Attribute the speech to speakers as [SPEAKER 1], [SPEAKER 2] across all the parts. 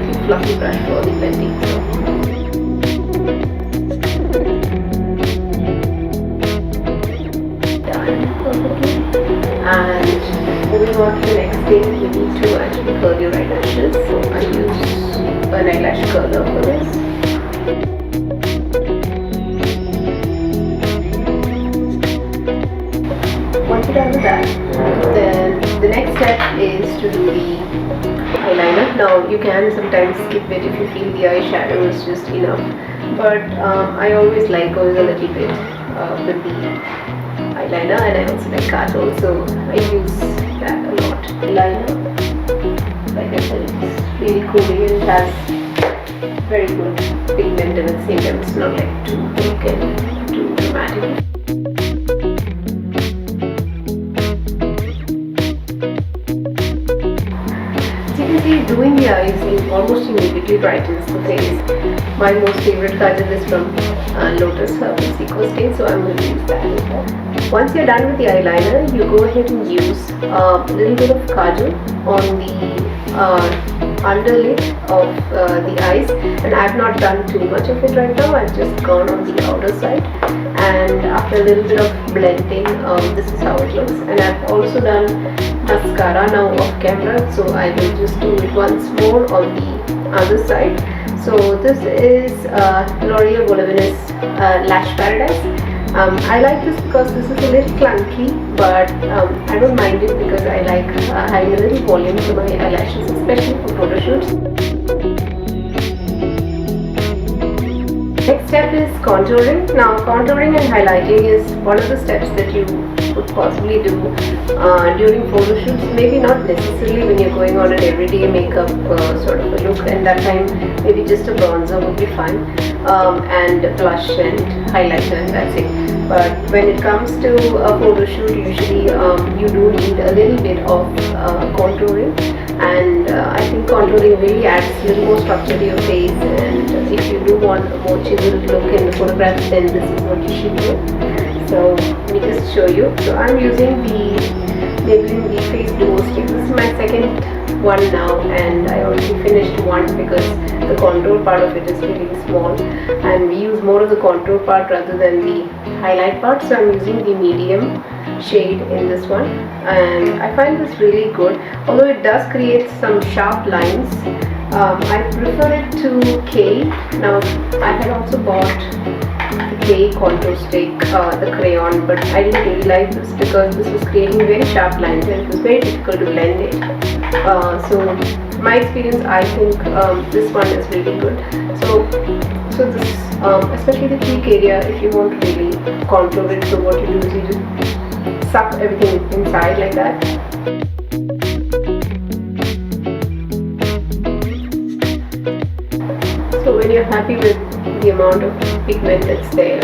[SPEAKER 1] slightly fluffy brush for the blending. Done perfectly. And moving on to the next thing, we need to actually curl your eyelashes. So I use an eyelash curler for this. Once you're done with that, then the next step is to do the eyeliner. Now you can sometimes skip it if you feel the eyeshadow is just enough, but I always like going a little bit with the eyeliner, and I also like kajal, so I use that a lot. Eyeliner, like I said, it's really cooling and it has very good pigment, and at the same time it's not like too thick and too dramatic. Doing the eyes almost immediately brightens the face. My most favorite kajal is from Lotus Herbal, so I'm going to use that as well. Once you're done with the eyeliner, you go ahead and use a little bit of kajal on the underlid of the eyes, and I've not done too much of it right now. I've just gone on the outer side, and after a little bit of blending, this is how it looks. And I've also done mascara now off camera, so I will just do it once more on the other side. So this is Loreal Voluminous Lash Paradise. I like this because this is a little clunky, but I don't mind it because I like having a little volume to my eyelashes, especially for photo shoots. Next step is contouring. Now contouring and highlighting is one of the steps that you could possibly do during photo shoots. Maybe not necessarily when you're going on an everyday makeup sort of a look, and that time maybe just a bronzer would be fine, and blush and highlighter, and that's it. But when it comes to a photo shoot, usually you do need a little bit of contouring, and I think contouring really adds a little more structure to your face, and if you do want a more chiseled look in the photograph, then this is what you should do. So let me just show you. So I'm using the Maybelline Face Duo Stick. This is my second one now, and I already finished one because the contour part of it is really small, and we use more of the contour part rather than the highlight part. So I'm using the medium shade in this one, and I find this really good, although it does create some sharp lines. I prefer it to K. Now I had also bought the K contour stick, the crayon, but I didn't really like this because this was creating very sharp lines and it was very difficult to blend it. So my experience, I think this one is really good. So this, especially the cheek area, if you want to really contour it, so what you do is you just suck everything inside like that. So when you're happy with the amount of pigment that's there,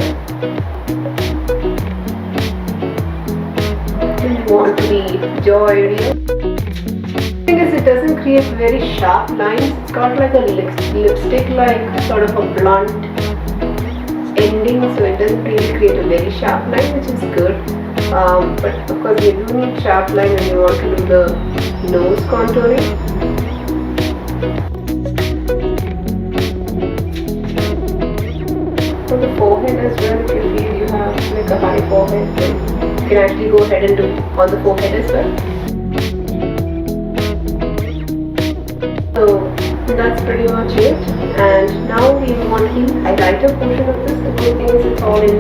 [SPEAKER 1] you want to be jaw area. The thing is, it doesn't create very sharp lines. It's got like a lipstick like sort of a blunt ending, so it doesn't really create a very sharp line, which is good. But of course you do need sharp line when you want to do the nose contouring. For the forehead as well, if you feel you have like a high forehead, then you can actually go ahead and do on the forehead as well. So that's pretty much it. And now we want the highlighter portion of this. The good thing is it's all in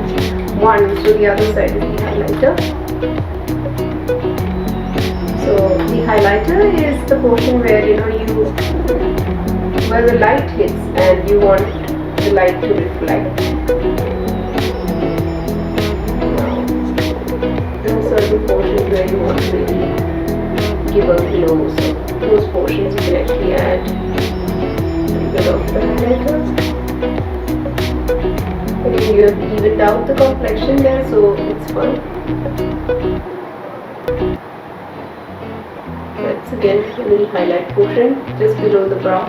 [SPEAKER 1] one, so the other side is the highlighter. So the highlighter is the portion where where the light hits and you want the light to reflect. Now, there are certain portions where you want to really give a glow, so those portions you can actually add a little bit of the highlighter. Again, you have evened out the complexion there, so it's fine. That's again a little highlight portion just below the brow.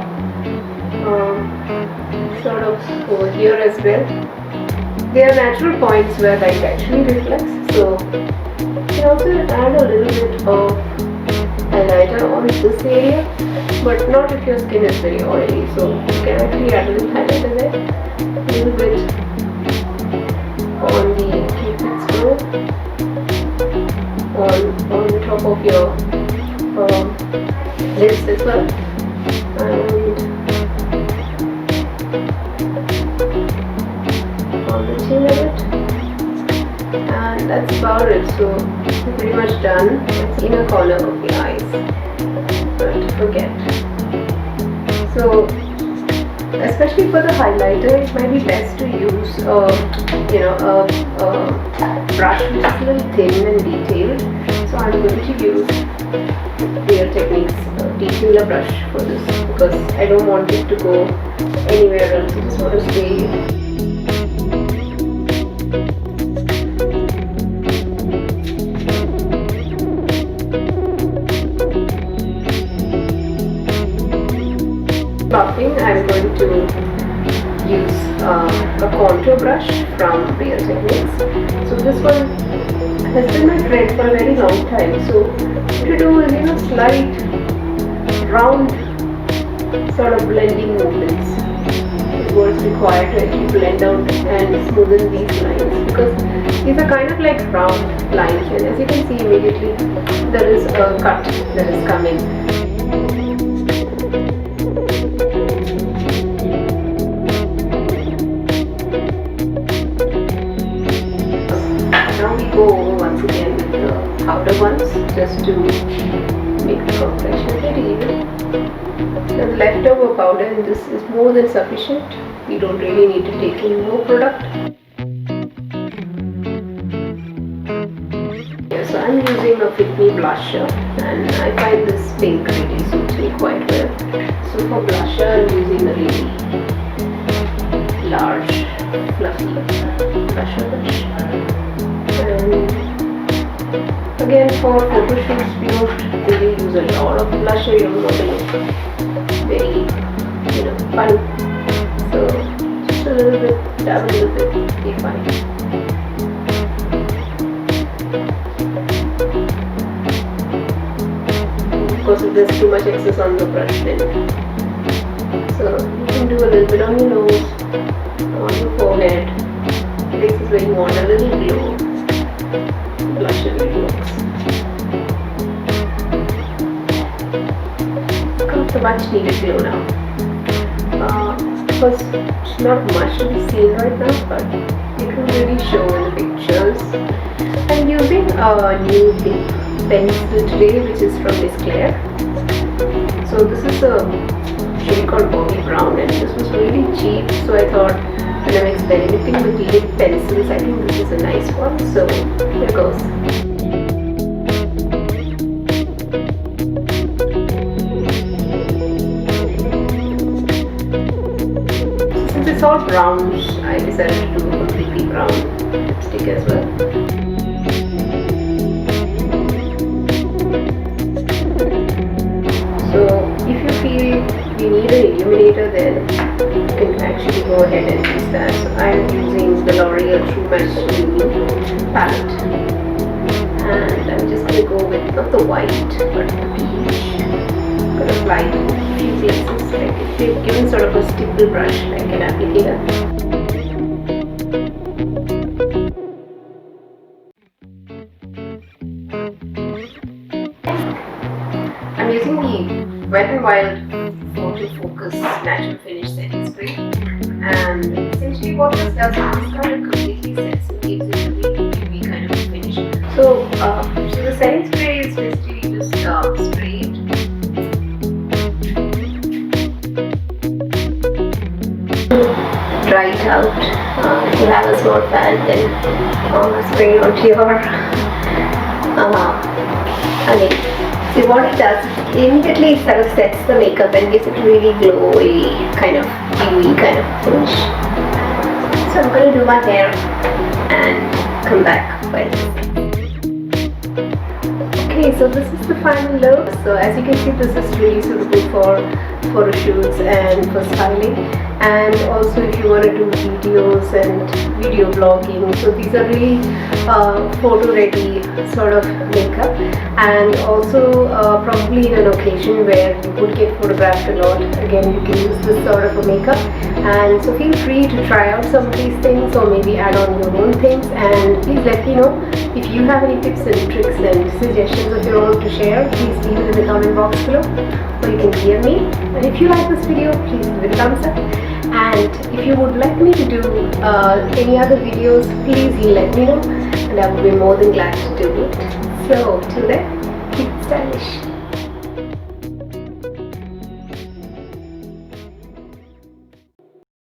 [SPEAKER 1] Sort of over here as well. There are natural points where light actually reflects, so you can also add a little bit of highlighter on this this area, but not if your skin is very oily. So you can actually add a little highlighter there, a little bit on the cupid's bow, on the top of your lips as well, and on the chin a bit, and that's about it. So we're pretty much done. It's inner corner of the eyes, not to forget. So especially for the highlighter, it might be best to use a brush which is a little thin and detailed. So I'm going to use Real Techniques detailer brush for this, because I don't want it to go anywhere else. I just want to stay. Buffing, I'm going to use a contour brush from Real Techniques. So this one has been my friend for a very long time. So what you do is, slight round sort of blending movements is what's required to actually blend out and smoothen these lines, because these are kind of like round lines, and as you can see immediately there is a cut that is coming. Go over once again with the powder ones, just to make the complexion very even. The leftover powder in this is more than sufficient. We don't really need to take in more product. Yeah, so I'm using a Fit Me blusher, and I find this pink really suits me quite well. So for blusher, I'm using a really large, fluffy blusher brush. And again, for photo shoots, we don't really use a lot of blusher. You don't want to look very, fun. So just a little bit, dab a little bit, be fine. Of course, if there's too much excess on the brush, then so you can do a little bit on your nose, on your forehead, places where you want a little glow. Blusher really works. Got the much needed glow now. Of course, it's not much to be seen right now, but it will really show in the pictures. I'm using a new lip pencil today, which is from Miss Claire. So this is a shade called Bobby Brown, and this was really cheap. So I thought, when I'm experimenting with lip pencils, I think this is a nice one. So here goes. Since it's all browns, I decided to do a completely brown lipstick as well. So if you feel you need an illuminator, then you can actually go ahead and use that. So I'm using the Loreal True Match Lumi palette, and I'm just going to go with not the white but the peach. I'm going to apply it in a few places, like if you've given sort of a stipple brush like an applicator. I'm using the Wet n Wild Photofocus Natural Finish Setting Spray, and essentially what this does is this kind of completely sets and gives it a really dewy kind of finish. So the setting spray is basically just sprayed. Dry it out. If you have a small fan, then spray it onto your see what it does, immediately it sort of sets the makeup and gives it a really glowy, kind of dewy kind of finish. So I'm going to do my hair and come back while this. Okay, Okay, so this is the final look. So as you can see, this is really suitable for photo shoots and for styling, and also if you want to do videos and video blogging. So these are really photo ready sort of makeup, and also probably in an occasion where you would get photographed a lot, again you can use this sort of a makeup. And so feel free to try out some of these things, or maybe add on your own things, and please let me know if you have any tips and tricks and suggestions of your own to share. Please leave it in the comment box below, or you can DM me. And if you like this video, please give it a thumbs up, and if you would like me to do any other videos, please let me know, and I will be more than glad to do it. So till then, keep stylish.